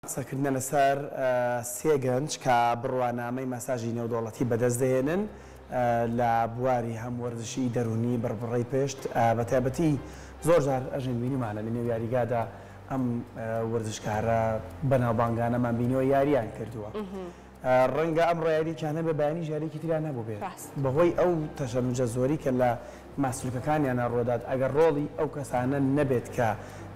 قسەکردنە لەسەر سێ گەنج کە بڕوانامەی مەساژی نێودوڵەتی بەدەست دێنن لە بواری هەم وەرزشی دەرونی بڕبڕی پێشت بە تایبەتی زۆر جار ئەژین بینیمانە لە نێو یاریگادا ئەم وەرزشکارە بەناوبانگانەمان بینیەوە یاریان کردووە. ڕەنگە ئەم ڕۆیاریکیانە بە بەیانی ژارێکی تریان نەبوو بێت بەهۆی ئەو تەشەنوجە زۆری کە لە ماسوولکەکانیانە ڕۆدات ئەگەر ڕۆڵی ئەو کەسانە نەبێت کە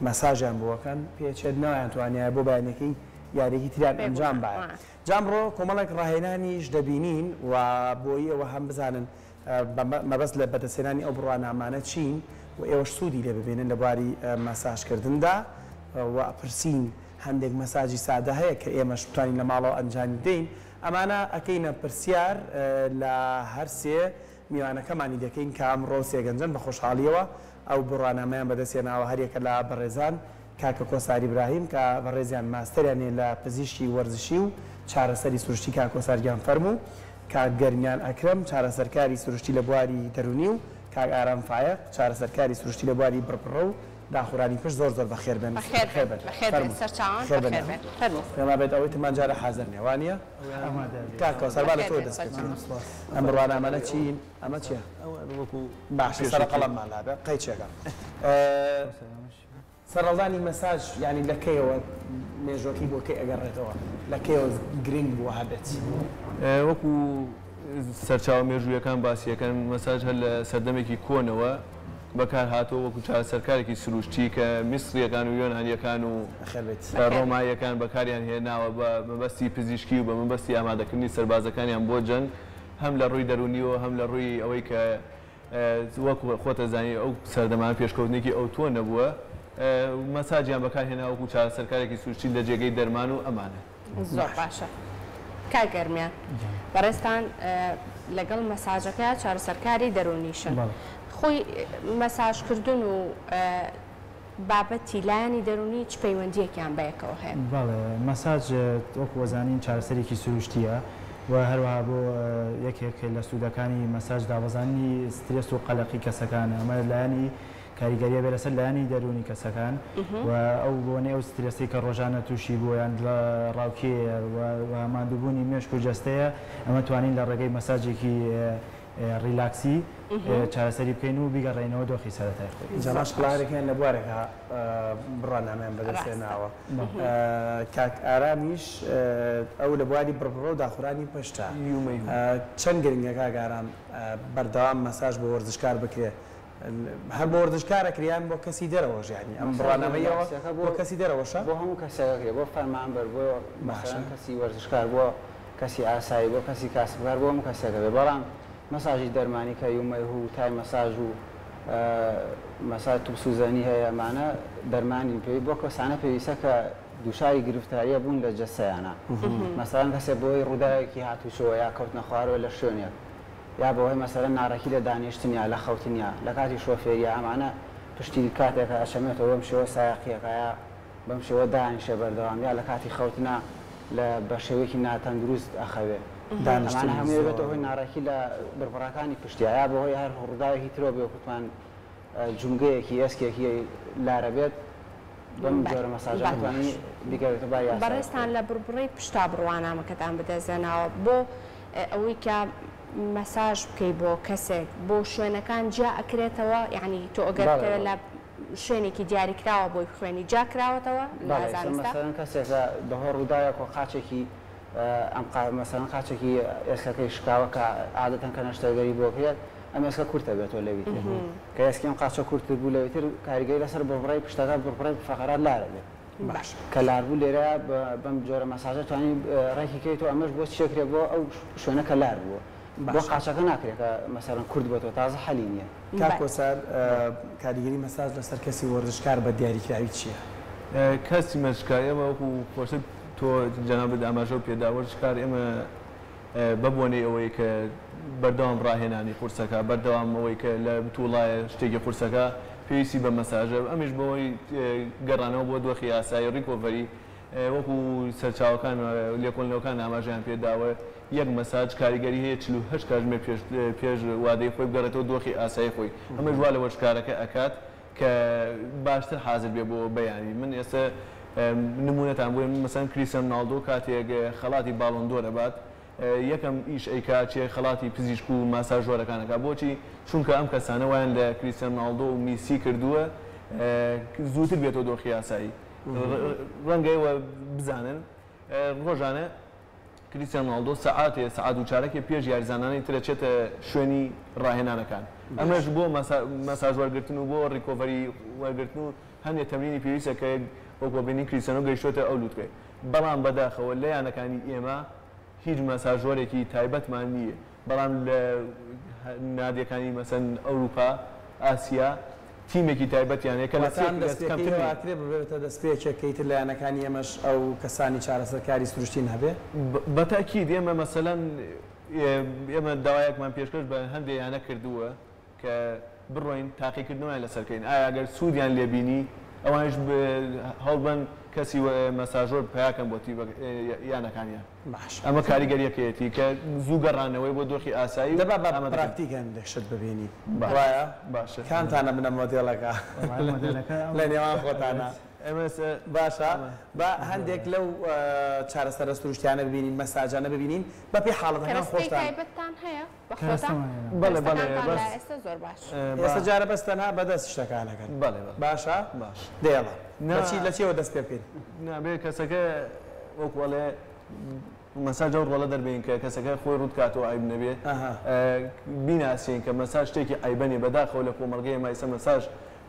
مەساژیان بووەکەن پێچێت نەوەیان توانایە بۆ بەیانەکەی یاریکی تریان ئەنجام باە. جامڕۆ کۆمەڵێک ڕاهێنانیش دەبینین و بۆی ئەوە هەم بزانن مەبەست لە بەدەستێنانی ئەو بڕوانامانە چین و ئێوەش سوودی لێ ببینن لە بواری مەساژکردندا و پرسین هەندێک مەساجی سادە هەیە کە ئێمەش بتوانین لە ماڵەوە ئەنجامی دەین ئەمانە ئەکەینە پرسیار لە هەر سێ میوانەکەمانی دەکەین کە ئەمڕۆ سێگەنجن بە خۆشحاڵیەوە ئەو بڕوانامەیان بەدەستێناوە هەرێکە لە بەڕێزان کاکە کۆساری براهیم کە بەڕێزیان ماستەریانێ لە پزیشکی وەرزشی و چارەسەری سروشتی کاک کۆساریان فەرموو کاک گەرمیان ئەکرەم چارەسەرکاری سروشتی لە بواری دەرونی و کاک ئارام فایق چارەسەرکاری سروشتی لە بواری بڕبڕە و داخورانی پشت زۆر زۆر بەخێر بن پێما بێت ئەوەی تمانجارە حازر نێوانە کاکە سەربا لە تۆ دەستکەین ئەم بڕوانامانە چین ئەمە چیە باشە سەر قەڵەممان لابێ قەیچێکە سەرڕەڵدانی مەساژ ینی لەکەیەوە مێژۆکی بۆ کەی ئەگەڕێتەوە لەکەیەوە گرنگ بووە هەبێت وەکو سەرچاو مێژوویەکان باسیەکەن مەساژ هەر لە سەردەمێکی کۆنەوە بەکار هاتۆ وەکو چارەسەرکارێکی سروشتی کە میسریەکان و یۆنانیەکان و ڕۆمایەکان بەکاریان هێناوە بە مەبەستی پزیشکی و بە مەبەستی ئامادەکردنی سەربازەکانیان بۆ جەنگ هەم لە ڕووی دەرونیەوە هەم لە ڕووی ئەوەی کە وەکو خۆتە زانی ئەو سەردەمان پێشکەوتنێکی ئەو تۆ نەبووە مەساجیان بەکارهێنا وەکو چارەسەرکارێکی سروشتی لە جێگەی دەرمان و ئەمانە. زۆر باشە کاگەرمیان بەڕێستان لەگەڵ مەساجەکە چارەسەرکاری دەرونیشن خۆی مەساژکردن و بابەتی لایانی دەرونی چ پەیوەندیەکیان بەیەکەوە هەیە؟ بەڵێ مەساج وەکو وەزانین چارەسەرێکی سروشتیە و هەروەها بۆ یەکێک لە سوودەکانی مەساج دابەزانی سترێس و قەلەقی کەسەکانە ئەمە لایانی کاریگەریە بێ لەسەر لایانی دەرونی کەسەکان و ئەو بۆنێ و سترێسی کە ڕۆژانە تووشی بۆیان لە ڕاوکێ و مادووبوونی مێشک و جەستەیە ئەمە توانین لە ڕێگەی مەساجێکی ریلاکسی چارەسەری بکەین و بیگەڕێنەوە دۆخی سەرەتای خۆی. جەماش قڵارێکیان لە بوارێکە بڕوانامەیان بەدەستێناوە کاک ئارامیش ئەو لە بواری بڕبڕە و داخورانی پشتە چەند گرنگە کاک ئارام بەردەوام مەساژ بۆ وەرزشکار بکرێت هەر بۆ وەرزشکارە کریان بۆ کەسی دەرەوە ژیانی ئەم بڕوانامەیەوە بۆ کەسی دەرەوەشە بۆ هەموو کەسێکەکرێت بۆ فەرمانبەر بۆ مەسەڵەن کەسی وەرزشکار بۆ کەسی ئاسایی بۆ کەسی کاسبکار بۆ هەموو کەسێکە بێ بەڵام مەساژی دەرمانی کە یومەیه و تای مەساژ و مەساج تووسوزەنی هەیە ئەمانە دەرمانی پێوی بۆ کەسانە پێویستە کە دووشاری گرفتاریە بوون لە جەستەیانە مەسەڵەن کەسێک بۆی ڕووداوێکی هاتووشەوە یا کەوتنە خوارەوە لە شوێنێک یا بەوەی مەسەڵەن ناڕەکی لە دانیشتنیا لە خەوتنیا لە کاتی شۆفێریە ئەمانە پشتی کاتێکە ئەشەمێتەوە بەم شێوە سایقیەکە یا بەم شێوە دانیشە بەردەوام یا لە کاتی خەوتنە لە بە شێوەیەکی ناتەندروست ئەخەوێ ئەمانە هەمووی بێتەوە هۆی ناڕەکی لە بڕبڕەکانی پشتیا یا بەهۆی هەر ڕووداوێکی ترۆ بێ کوتمان جونگەیەکی ئێسکێکی لارە بێت بەم جۆرە مەساژەکانی دیگەرێتە با یاسا. بەڕێستان لە بڕبڕی پشتا بڕوانامەکەتان بدەزێنەوە بۆ ئەوەی کە مەساژ بکەی بۆ کەسێک بۆ شوێنەکان جا ئەکرێتەوە یعنی تۆ ئەگەر لە شوێنێکی دیاریکراوە بۆی خوێنی جا کراوەتەوە مەسەڵەن کەسێکە بەهۆ ڕووداوێک و قاچێکی مەسەڵەن قاچێکی ئێسکەکەی شکاوە کە عادەتەن کە نەشتەرگەری بۆ بکرێت ئەم ئێسکە کورتە بێتەوە لەویتر کە ئێسکی ئەم قاچە کورت بوو لەویتر کاریگەری لەسەر بڕبڕی پشتەکە بڕبڕی فەقەرات لارە بێت کە لاربوو لێرە بەم جۆرە مەساژە توانی ڕێکی کەیتەوە ئەمەش بۆ چێکرێت بۆ ئەو شوێنەکە لار بووە بۆ قاچەکە ناکرێت کە مەسەڵەن کورت بێتەوە تازە حەلی نییە. کاک کۆسار کاریگەری مەساژ لەسەر کەسی وەرزشکار بە دیاریکراوی چییە؟ کەسی مەرجکار ئێمە وەکو خۆشت تۆ جەنابەت ئاماژە و پێدا وەرزشکار ئێمە ببوونی ئەوەی کە بەردەوام ڕاهێنانی قورسەکە بەردەوام ئەوەی کە لە تووڵایە شتێکی قورسەکە پێویستی بە مەساژە ئەمیش بەوەی گەڕانەوە بۆ دۆخی ئاسایی ڕیکۆڤەری وەکو سەرچاوەکان لێکۆڵینەوەکان ئاماژیان پێداوە یەک مەساج کاریگەری هەیە 48 کاتژمێر پێش وادەی خۆی بگەڕێتەوە دۆخی ئاسایی خۆی ئەمە ژوا لە وەرزشکارەکە ئەکات کە باشتر حازر بێ بۆ بەیانی من ئێستا نمونەتان بۆ مەسەن کریستیان رۆنالدۆ کاتێک خەڵاتی باڵۆندۆر دەبات یەکەم ئیش ئەیکا چێ خەڵاتی پزیشک و ماساژۆرەکانەکە بۆچی چونکە ئەم کەسانە وایان لە کریستیان رۆنالدۆ و میسی کردووە زووتر بێتەوە دۆخی یاسایی ڕەنگەیەوە بزانن ڕۆژانە کریستیان رۆنالدۆ سەعات و چارەکێ پێش یاریزانانەی ترەچێتە شوێنی ڕاهێنانەکان ئەمەش بۆ مەساژ وەرگرتن و بۆ ڕیکۆڤەری وەرگرتن و هەندێک تەمرینی پێویستە کە وەکو بینی کریستیانۆ گەیشتۆتە ئەو لووتکەی بەڵام بەداخەوە لە یانەکانی ئێمە هیچ مەساژۆرێکی تایبەتمان نییە بەڵام لە نادیەکانی مەسەن ئەوروپا ئاسیا تیمێکی تایبەتیانەیە کە لەکرێ ببێتە دەستپێچێکیتر لە یانەکانی ئێمەش ئەو کەسانی چارەسەرکاری سروشتین هەبێ بەتاکید ئێمە مەسەلەن ئێمە داوایەکمان پێشکەش بە هەندێک یانە کردووە کە بڕۆین تاقیکردنەوەیان لەسەرکەین ئایا ئەگەر سوودیان لێبینی ئەوانش هەڵبن کەسی مەساژۆر پیاکەن بۆ یانەکانیان ئەمە کاریگەریەکەیەتی کە زوو گەڕانەوەی بۆ دۆخی ئاسایی دەبا بە پراکتیکەن دەشت ببینی وایە باشە کامتانە بنە مۆدێڵەکە لە نێوان خۆتانە باشە بە هەندێک لەو چارەسەرە سروشتیانە ببینین مەساجانە ببینین بە پێی حاڵەتەکان خۆشتان تایبەتتان هەیە بەخۆتان بەڵێ بەڵێ ئێستا زۆر باش ئێستا جارە بەستەنها بەدەست شتەکانەکەن بەڵێ باشە دێڵە لە چیەوە دەست پێ بکەین نابێ کەسەکە وەکوڵێ مەساجە ڕۆڵە دەربین کە کەسەکە خۆی ڕوود کاتەوە عیب نەبێت بیناسیین کە مەساج شتێکی عیبەنی بەداخەوە لە کۆمەڵگەی مایسە مەساج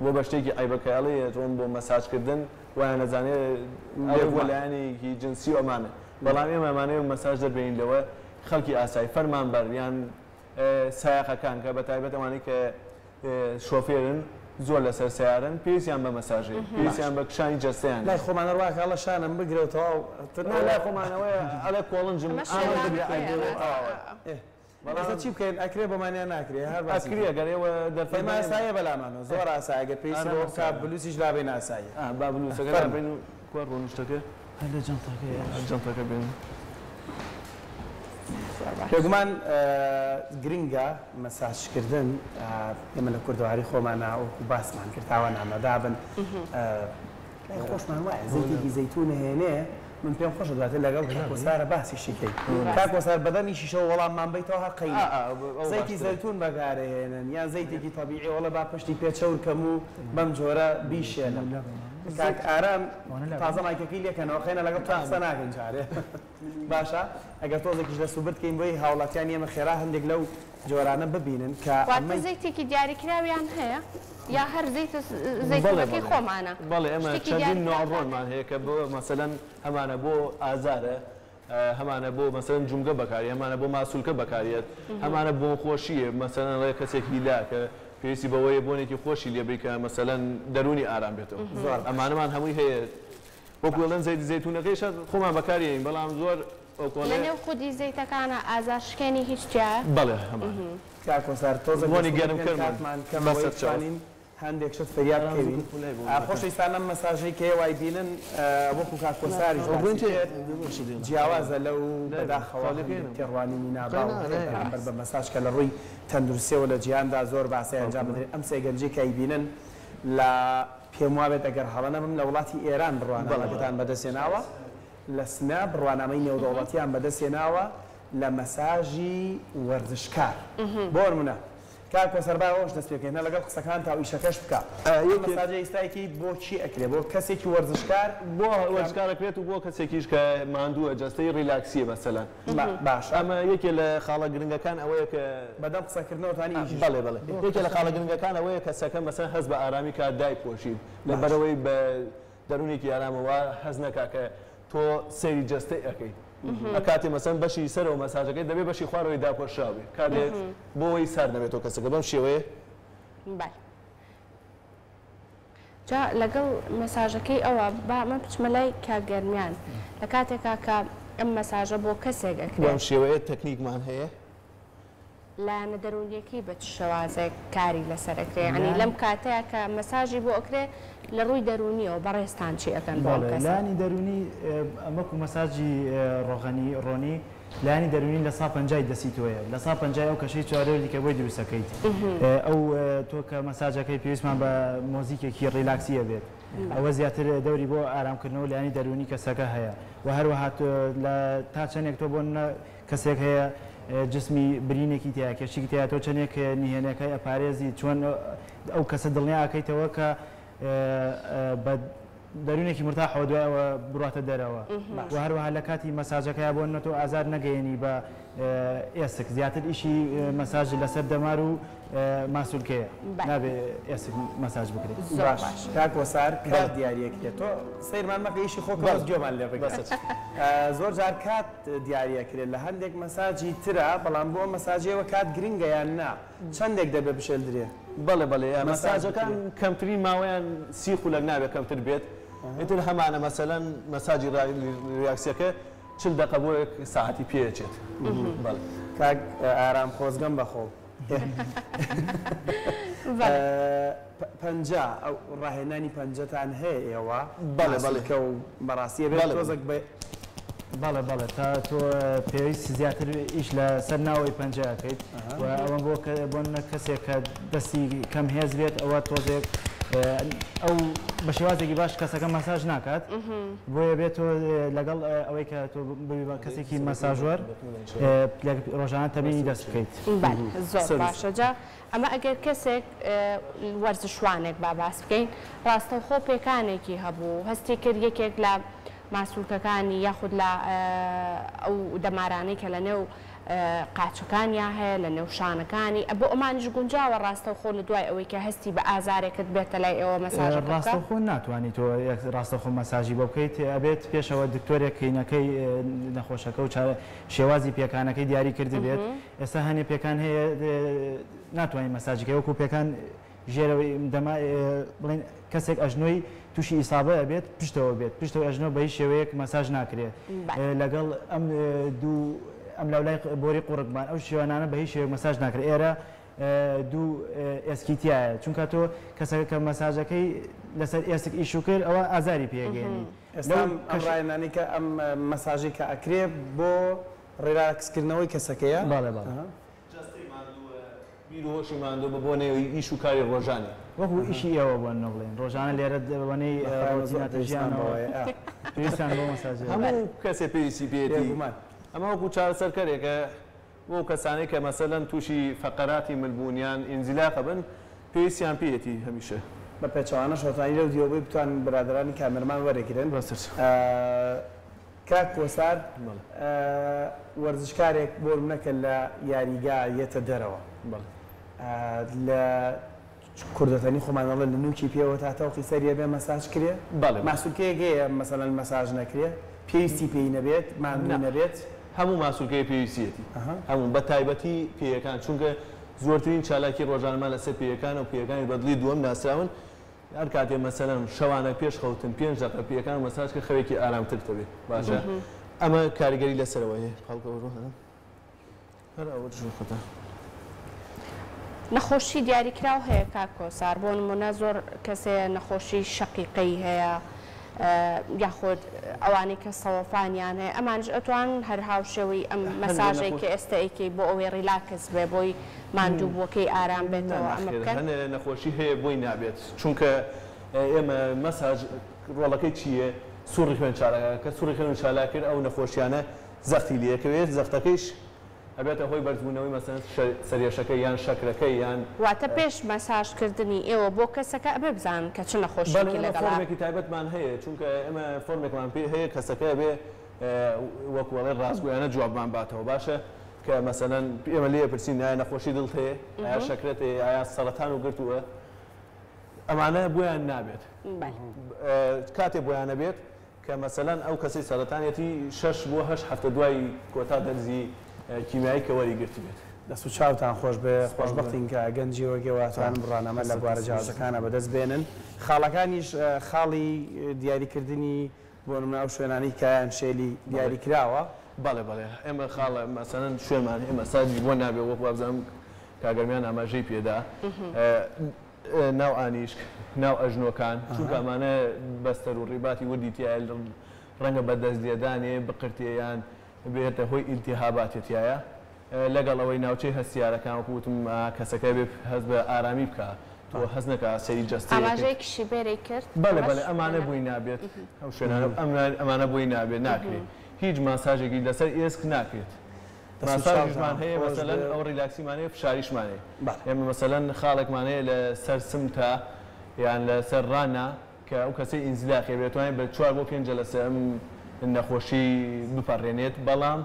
بۆ بە شتێکی عیبەکەڵێ ڕۆن بۆ مەساجکردن وایە نەزانێت وەلایەنێکی جنسی ئەمانە بەڵام ئێمە ئەمانەیە مەساج دەربین لەوە خەڵکی ئاسایی فەرمانبەر یان سایاقەکان کە بە تایبەت ئەوانەی کە شۆفێرن زۆر لەسەر سیارن پێویستیان بە مەساژێ پێویستیان بە کشانی جەستەیان لای خۆمانە ڕواکە ئەڵە شانم بگرێتەوە لای خۆمانەوەی ئەلە کۆڵنجم ئێستا چی بکەین ئەکرێ بەمانیان ناکرێ هەرکرە گەرەوە دەرفەرمە ئاسایە بەلامانەوە زۆر ئاسایگە پێویست کا بلوسیش لابێ ناسایە با بلوسەکە بین و کوار ڕۆنشتەکە هەندە جەنتەکە بین پێگومان گرنگە مەساجکردن ئێمە لە کوردەواری خۆمانە وەکو باسمان کرد تاوان ئامادە بن خۆشمان وایە زەیتێکی زەیتون هێنێ من پێم خۆشە دواتر لەگەڵ کۆسارە باسی شیکەی کاکۆسار بەدەمی شیشەوە وەڵاممان بیتەوە هەر قەینە زەیتی زەیتون بەکارهێنن یان زەیتێکی تەبیعی وەڵە با پشتی پێچەور کەم و بەم جۆرە بیشێنن کاک ئارام تازە مایکەکەی لێکەنەوە خێنە لەگەڵ تا قسە ناکەین جارێ باشە ئەگەر تۆزێکیش لە سوبرد بکەین بۆی هاوڵاتیان ئێمە خێرا هەندێک لەو جۆرانە ببینن کە زەیتێکی دیاریکراویان هەیە یا هەر زەیتەکەی خۆمانە بەڵێ ئەمە چەندین ناڕۆنمان هەیە کە بۆ مەسەلەن هەمانە بۆ ئازارە هەمانە بۆ مەسەلەن جومگە بەکاری هەمانە بۆ ماسوولکە بەکارێت هەمانە بۆ خۆشیە مەسەلەن ڕێ کەسێکی لا کە پێویستی بەوەیە بۆنێکی خۆشی لێبری کە مەسەلەن دەرونی ئارام بێتەوە ئەمانەمان هەمووی هەیە وەکوڵەن زەیت زەیتونەکەیش خۆمان بەکارێن بەڵام زۆر لە نێو خودی زەیتەکانە ئازارشکێنی هیچ جایە بەڵێ هەمان کاکۆسار تۆزەوانی گەرم کردمان کەمەوەی هەندێک شت فریاد بکەوین خۆشەویستانە مەساژەی کە وای بینن وەکو کاکۆساری جیاوازە لەو بەداخەوە تێڕوانینی ناباو بەرامبەر بە مەساژ کە لە ڕووی تەندروستیەوە لە جیهاندا زۆر باسی ئەنجام بدرێت ئەم سێگەنجی کە بینن لە پێم وابێت ئەگەر هەڵەنە بم لە وڵاتی ئێران بڕوانەکەتان بەدەستێناوە لە سنە بڕوانامەی نێودەوڵەتیان بەدەستێناوە لە مەساژی وەرزشکار بۆ نمونە کاکۆسەر باوەش دەست پێکەین لەگەڵ قسەکان تا ئیشەکەش بکە مەساجە ئیستایکی بۆ چی ئەکرێ بۆ کەسێکی وەرزشکار بۆ وەرزشکارەکرێت و بۆ کەسێکیش کە ماندووە جەستەی ریلاکسیە مەسەلەن باش ئەمە یەکێ لە خاڵە گرنگەکان ئەوەیە کە بەدەم قسەکردنەوەتانی بەڵێ بەڵێ یەکێ لە خاڵە گرنگەکان ئەوەیە کەسەکە مەسەلەن هەست بە ئارامی کات دای پۆشید لەبەرەوەی بە دەرونێکی ئارامەوە هەز نەکا کە تۆ سەیری جەستەی ئەەکەی کاتێ مەسەن بەشی سەرەوە مەساجەکەی دەبێت بەشی خوارەوەی داپۆشاوێ کاتێک بۆەوەی سار دەبێتەوە کەسەکە بەم شێوەیە جا لەگەڵ مەساژەکەی ئەوە من بچمە لای کاگەرمیان لە کاتێکا کە ئەم مەساژە بۆ کەسێک ئەکرێت بەم شێوەیە تەکنیکمان هەیە لایەنە دەرونیەکەی بە شێوازێک کاری لەسەرەکرێ ینی لەم کاتەیە کە مەساژی بۆ ئەکرێ لە ڕووی دەرونیەوە بەڕێستان چی ئەەکەن بۆ لانی دەرونی ئەمەکو مەساجی ڕۆغەنی ڕۆنی لانی دەرونی لە 150 دەسیتۆیە لە 150 ئەو کەشەی چوارەوەی کە بۆی دروستەکەیت ئەو تۆ کە مەساجەکەی پێویستمان بە مۆزیکێکی ڕیلاکسیە بێت ئەوە زیاتر دەوری بۆ ئارامکردنەوە لایانی دەرونی کەسەکە هەیە و هەروەها لە تا چەندێک تۆ بۆ کەسێک هەیە جسمی برینێکی تیا کێشێکی تیا تۆ چەندێک نهێنەکەی ئەپارێزی چۆن ئەو کەسە دڵنیا ئاکەیتەوە کە بە دەرونێکی مرتاحەوە دوایەوە بڕاتە دەرەوە و هەروەها لە کاتی مەساجەکەی بۆ نەتۆ ئازار نەگەیەنی بە ئێسک زیاتر ئیشی مەساژ لەسەر دەمار و ماسوولکەیە نابێ ئێسک مەساج بکرێت. باش کاک وەسار کات دیاریەکرێت تۆ سەیرمان مەکە ئیشی خۆ بەس گوێمان لێ بگەسەت زۆر جار کات دیاریەکرێت لە هەندێک مەساجی ترە بەڵام بۆ مەساجەوە کات گرنگە یان نا چەندێک دەبێ بشێلدرێ بەڵێ بەڵێ مەساجەکان کەمترین ماوەیان سی خولەک نابێت کەمتر بێت ئیتر هەمانە مەسەلەن مەساجی ریاکسیەکە 40 دقیقە بۆ ساعتی پێچێت کاک ئارام خۆزگەم بەخۆ پەنجا ئەو ڕاهێنانی پەنجەتان هەیە ئێوە بەڵێ و بەڕاستیە بێت تۆزێک بەڵێ تا تۆ پێویست زیاتر ئیش لە سەر ناوەی پەنجەکەیت و ئەوە بۆ کەسێک کە دەستی کەم هێز بێت ئەوە تۆزێک ئەو بە شێوازێکی باش کەسەکە مەساژ ناکات بۆیە بێت تۆ لەگەڵ ئەوەی کە تۆ کەسێکی مەساژوەر ڕۆژانە تەبینی دەست بکەیت. زۆر باشە جا ئەمە ئەگەر کەسێک وەرزشوانێک با باس بکەین ڕاستەوخۆ پێکانێکی هەبوو هەستی کرد یەکێک لە ماسوولکەکانی یاخود لە ئەو دەمارانەی کە لە نێو قاچەکانیان هەیە لە نێوشانەکانی بۆ ئەمانش گونجاوە ڕاستەوخۆ لە دوای ئەوەی کە هەستی بە ئازارێکت بێتە لای ئێوە مەساژ ڕاستەوخۆ ناتوانیت تۆ ڕاستەوخۆ مەساژی بۆ بکەیت ئەبێت پێشەوە دکتۆرێک کەینەکەی نەخۆشەکە و شێوازی پێکانەکەی دیاری کرد بێت ئێستا هەنێ پێکان هەیە ناتوانین مەساژەکەی وەکو پێکان ژێرەوەی بڵێن کەسێک ئەژنۆی تووشی ئیسابە ئەبێت پشتەوە بێت پشتەوە ئەژنۆ بە هیچ شێوەیەک مەساژ ناکرێت لەگەڵ ئەم دوو ئەم لەولای بۆری قوڕکمان ئەو شێوانانە بە هیچ شێوەیەک مەساژ ناکرێت ئێرە دوو ئێسکیتیایە چونکە تۆ کەسەکە کە مەساژەکەی لەسەر ئێسک ئیشو کرد ئەوە ئازاری پێگەێنی ئێستا ئەم ڕایەنانی کە ئەم مەساژی کە ئەکرێ بۆ ڕێراکسکردنەوەی کەسەکەیە باڵێ بیرۆشی ماندوو بە بۆ نێوی ئیش و کاری ڕۆژانی وەکو ئیشی ئێوە بۆ نەبڵێن ڕۆژانە لێرە وەنەی ڕۆژیناتە ژیانەوە پێویستیان بۆ مەساژ هەموو کەسێ پێویستی پێێتی ئەمە وەکو چارەسەرکەرێکە بۆ کەسانەی کە مەسەلەن تووشی فەقەراتی ملبوونیان ئینزیلاقە بن پێویستیان پێێتی هەمیشە بە پێچوانە شۆتانی لەو دیۆبەی بتوان برادرانی کامێرمان وەرەگرن بەسەر کاک کۆسار وەرزشکارێک بۆ منەکە لە یاریگا یەتە دەرەوە لە کوردەتەنی خۆمانەڵە لە نوکی پێوە تا تەوقی سەریە بێ مەساج کرێ ماسوولکەیەکەیە مەسەلەن مەساژ نەکرێ پێویستی پێی نەبێت ماندوو نەبێت هەموو ماسوولکەی پێویستیەتی هەموو بە تایبەتی پێیەکان چونکە زۆرترین چالاکی ڕۆژانەمان لەسەر پێیەکان و پێیەکانی بەدڵی دووەم ناسراون هەر کاتێ مەسەلەن شەوانە پێش خەوتن 5 دقیقە پێیەکان مەساج کە خەوێکی ئارامتر دەبێت باشە ئەمە کاریگەری لەسەرەوە هەیە خەڵکەوە هەر ئەوە خۆتە نەخۆشی دیاریکراو هەیە کاک کۆسار بۆ نمونە زۆر کەسێ نەخۆشی شەقیقەی هەیە یاخود ئەوانەی کە سەوەفانیان هەیە ئەمانش ئەتوان هەر هاوشێوەی ئەم مەساژێکی ئێستەیەکی بۆ ئەوەی ڕیلاکس بێ بۆی ماندوو بۆکەی ئارام بێتەوە ئەمە بکەن نەخۆشی هەیە بۆی نابێت چونکە ئێمە مەساژ ڕۆڵەکەی چییە سوڕی خوێن چالاکە کە سوڕی خوێن چالا کرد ئەو نەخۆشیانە زەختی لێکەوێت زەختەکەیش ئەبێتە هۆی بەرزبوونەوەی مەسەن سەرێشەکەی یان شەکرەکەی یان واتە پێش مەساژکردنی ئێوە بۆ کەسەکە ئەبێ بزانن کە چ نەخۆشیێکی لەگەڵا فۆرمێکی تایبەتمان هەیە چونکە ئێمە فۆرمێکمان پێ هەیە کەسەکە بێ وەکوڵێ ڕاستگویانە جوابمان باتەوە باشە کە مەسەلەن ئێمە لێ پرسین ئایا نەخۆشی دڵ هەیە ئایا شەکرەت هەیە ئایا سەرەتان و گرتووە ئەمانە بۆیان نابێت کاتێ بۆیانە بێت کە مەسەلەن ئەو کەسەی سەرەتانێتی 6 بۆ 8 هەفتە دوای کۆتا دەرزی کیمیایی کە وەری گرتی بێت دەست و چاوتان خۆش بێ خۆشبەختین کە گەنجی وەگەواتوان بڕانەمە لە بوارە جیاوازەکانە بەدەست بێنن خاڵەکانیش خاڵی دیاریکردنی بۆ نمونە ئەو شوێنانی کەیان شێلی دیاری کراوە بەڵێ ئێمە خاڵە مەسەلەن شوێنمان ئێمە ساجی بۆ نابێت وەکو وابزانم کاگەرمیان ئاماژەی پێدا ناو ئانیشک ناو ئەژنۆکان چونکە ئەمانە بەستەر و ڕیباتی وردی تایە ڕەنگە بەدەست لێدانێ بقرتێیان بێتە هۆی ئیلتیهاباتێتیایە لەگەڵ ئەوەی ناوچەی هەستیارەکان وەکوتم کەسەکە بێ هەست بە ئارامی بکە تۆ هەز نەکە سەری جەستی ئاماژەیەکیشی بێرەی کرد بەڵێ بەڵێ ئەمانە بووی نابێت ئەو شوێنانە ئەمانە بووی نابێت ناکرێت هیچ ماساژێکی لەسەر ئێسک ناکرێت ماساژمان هەیە مەسەلەن ئەو ریلاکسیمانەیە فشاریشمانەیە ئێمە مەسەلەن خاڵێکمانەیە لە سەر سمتە یان لە سەر ڕانە کە ئەو کەسەی ئینزلاقی بێتوانێت بە 4 بۆ 5 جەلسە ئەم نەخۆشی بپەڕێنێت بەڵام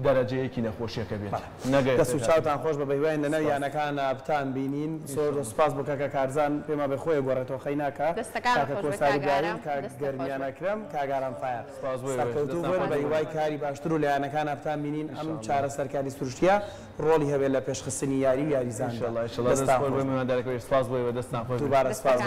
دەرەجەیەکی نەخۆشیەکە بێت نەگەێت دەست و چاوتان خۆش بە بەهیوای لەنەر یانەکانە بتان بینین زۆر سپاس بۆ کاکە کارزان پێما بەخۆی گۆڕێتەوە خەی ناکە کاکە کۆساری گارین گەرمیانەکرم کاگاران فایر سەرکەوتوو بۆ بەهیوای کاری باشتر و لە یانەکان بتان بینین ئەم چارە سەرکاری سروشتیە ڕۆڵی هەبێت لە پێشخستنی یاری و یاریزان سپاس بۆی دەستان خۆش دووبارە سپاس